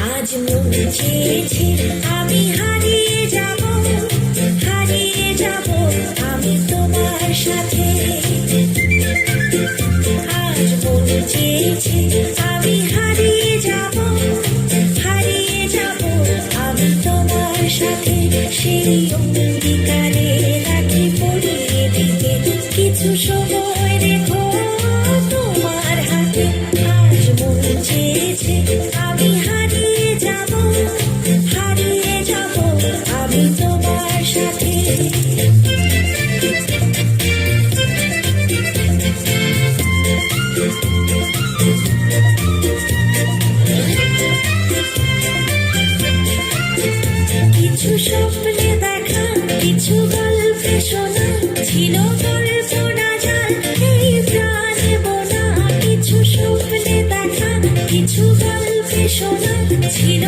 আজ মন চেয়েছে আমি হারিয়ে যাব আমি তোমার সাথে। আজ মন চেয়েছে আমি হারিয়ে যাব আমি তোমার সাথে। সেই অঙ্গীকারে রাখি পড়িয়ে দিতে কিছু সময় রেখো তোমার হাতে। আজ মন চেয়েছে আমি হারিয়ে যাব আমি তোমার সাথে। কিছু স্বপ্নে দেখা, কিছু গল্পে শোনা, ছিল কল্পনা জাল এই প্রাণে বোনা। কিছু স্বপ্নে দেখা, কিছু গল্পে শোনা, ছিল